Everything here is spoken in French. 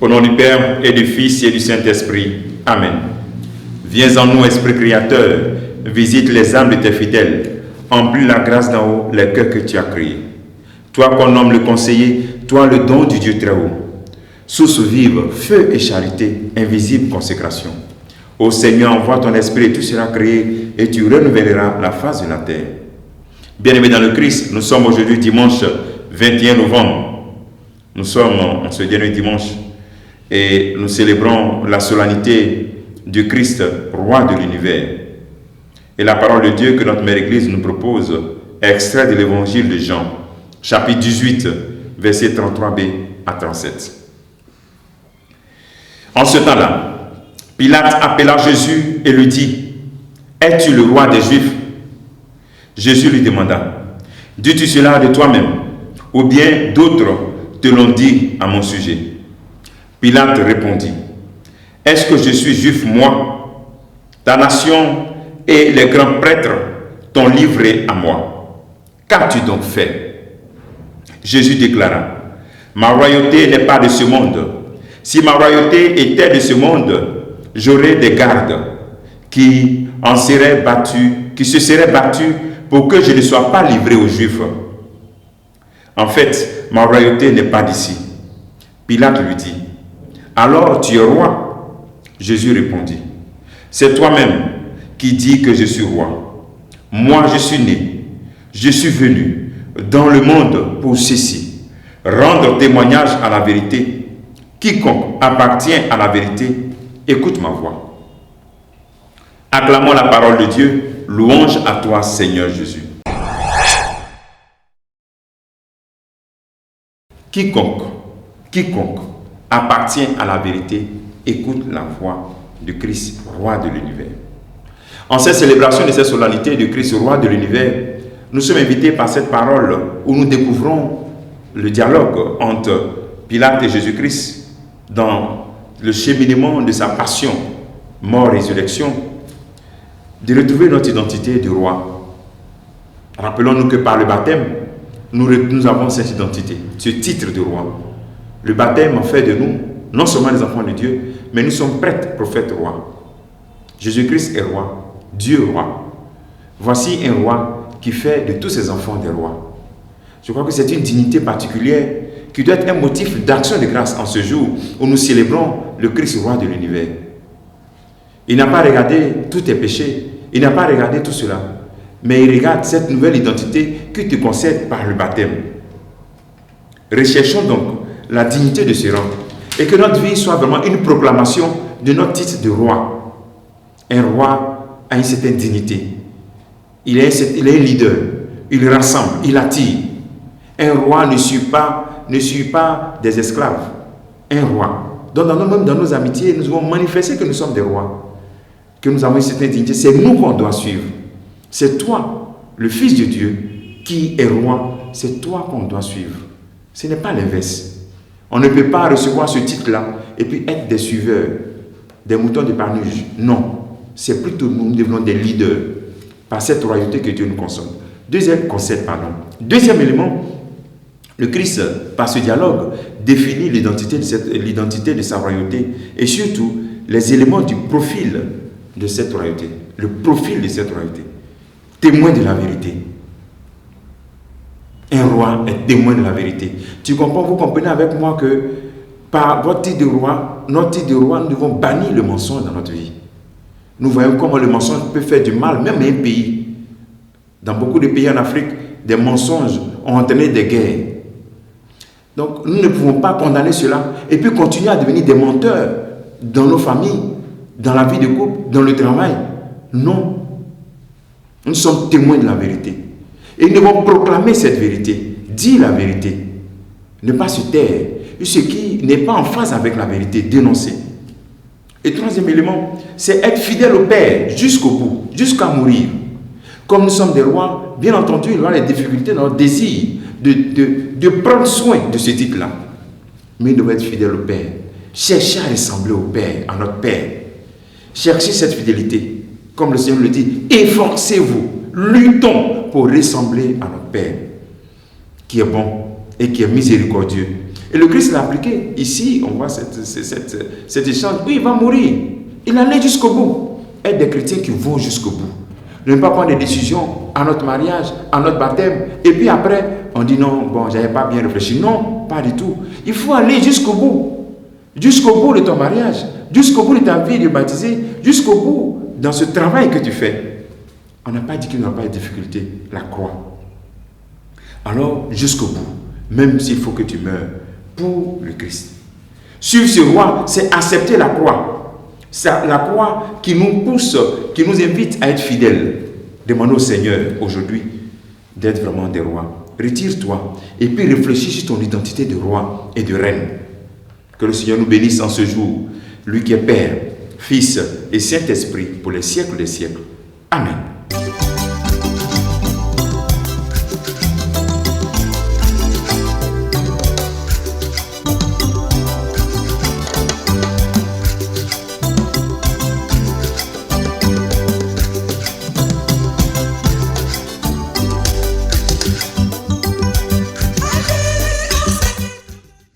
Au nom du Père et du Fils et du Saint-Esprit. Amen. Viens en nous, Esprit créateur, visite les âmes de tes fidèles, emplis la grâce d'en haut, les cœurs que tu as créés. Toi qu'on nomme le conseiller, toi le don du Dieu très haut. Source vive, feu et charité, invisible consécration. Ô Seigneur, envoie ton esprit et tout sera créé et tu renouvelleras la face de la terre. Bien-aimés dans le Christ, nous sommes aujourd'hui dimanche 21 novembre. Nous sommes en ce dernier dimanche et nous célébrons la solennité du Christ, roi de l'univers. Et la parole de Dieu que notre Mère Église nous propose est extrait de l'évangile de Jean, chapitre 18, versets 33b à 37. En ce temps-là, Pilate appela Jésus et lui dit, « Es-tu le roi des Juifs ?» Jésus lui demanda, « Dis-tu cela de toi-même, ou bien d'autres te l'ont dit à mon sujet ?» Pilate répondit, « Est-ce que je suis juif, moi? Ta nation et les grands prêtres t'ont livré à moi. Qu'as-tu donc fait ?» Jésus déclara, « Ma royauté n'est pas de ce monde. Si ma royauté était de ce monde, j'aurais des gardes qui se seraient battus pour que je ne sois pas livré aux Juifs. En fait, ma royauté n'est pas d'ici. » Pilate lui dit, « Alors tu es roi ?» Jésus répondit, « C'est toi-même qui dis que je suis roi. Moi je suis né, je suis venu dans le monde pour ceci, rendre témoignage à la vérité. Quiconque appartient à la vérité, écoute ma voix. » Acclamons la parole de Dieu. Louange à toi, Seigneur Jésus. Quiconque appartient à la vérité, écoute la voix de Christ, roi de l'univers. En cette célébration de cette solennité de Christ, roi de l'univers, nous sommes invités par cette parole où nous découvrons le dialogue entre Pilate et Jésus-Christ dans le cheminement de sa passion, mort, résurrection, de retrouver notre identité de roi. Rappelons-nous que par le baptême, nous avons cette identité, ce titre de roi. Le baptême fait de nous, non seulement les enfants de Dieu, mais nous sommes prêtres, prophètes, rois. Jésus-Christ est roi, Dieu roi. Voici un roi qui fait de tous ses enfants des rois. Je crois que c'est une dignité particulière qui doit être un motif d'action de grâce en ce jour où nous célébrons le Christ roi de l'univers. Il n'a pas regardé tous tes péchés, il n'a pas regardé tout cela, mais il regarde cette nouvelle identité que tu concèdes par le baptême. Recherchons donc la dignité de ce rang et que notre vie soit vraiment une proclamation de notre titre de roi. Un roi a une certaine dignité. Il est un leader, il rassemble, il attire. Un roi ne suit pas des esclaves. Un roi. Donc même dans nos amitiés, nous devons manifester que nous sommes des rois, que nous avons une certaine dignité. C'est nous qu'on doit suivre. C'est toi, le Fils de Dieu, qui est roi. C'est toi qu'on doit suivre. Ce n'est pas l'inverse. On ne peut pas recevoir ce titre-là et puis être des suiveurs, des moutons de Panurge. Non. C'est plutôt nous devenons des leaders par cette royauté que Dieu nous consomme. Deuxième élément, le Christ, par ce dialogue, définit l'identité de sa royauté et surtout les éléments du profil de cette royauté. Le profil de cette royauté. Témoin de la vérité. Un roi est témoin de la vérité. Tu comprends, vous comprenez avec moi que par votre titre de roi, notre titre de roi, nous devons bannir le mensonge dans notre vie. Nous voyons comment le mensonge peut faire du mal, même à un pays. Dans beaucoup de pays en Afrique, des mensonges ont entraîné des guerres. Donc, nous ne pouvons pas condamner cela et puis continuer à devenir des menteurs dans nos familles, dans la vie de couple, dans le travail. Non. Nous sommes témoins de la vérité. Et nous devons proclamer cette vérité, dire la vérité, ne pas se taire. Et ce qui n'est pas en phase avec la vérité, dénoncer. Et troisième élément, c'est être fidèle au Père jusqu'au bout, jusqu'à mourir. Comme nous sommes des rois, bien entendu, il y aura des difficultés dans notre désir de prendre soin de ce titre-là. Mais nous devons être fidèles au Père. Chercher à ressembler au Père, à notre Père. Cherchez cette fidélité. Comme le Seigneur le dit, efforcez-vous, luttons pour ressembler à notre Père, qui est bon et qui est miséricordieux. Et le Christ l'a appliqué. Ici, on voit cet échange. Oui, il va mourir. Il allait jusqu'au bout. Être des chrétiens qui vont jusqu'au bout. Ne pas prendre des décisions à notre mariage, à notre baptême. Et puis après, on dit non, bon, j'avais pas bien réfléchi. Non, pas du tout. Il faut aller jusqu'au bout. Jusqu'au bout de ton mariage. Jusqu'au bout de ta vie de baptisé. Jusqu'au bout dans ce travail que tu fais. On n'a pas dit qu'il n'y aura pas de difficulté. La croix. Alors, jusqu'au bout. Même s'il faut que tu meurs pour le Christ. Suivre ce roi, c'est accepter la croix. C'est la croix qui nous pousse, qui nous invite à être fidèles. Demandons au Seigneur aujourd'hui d'être vraiment des rois. Retire-toi et puis réfléchis sur ton identité de roi et de reine. Que le Seigneur nous bénisse en ce jour, lui qui est Père, Fils et Saint-Esprit pour les siècles des siècles. Amen.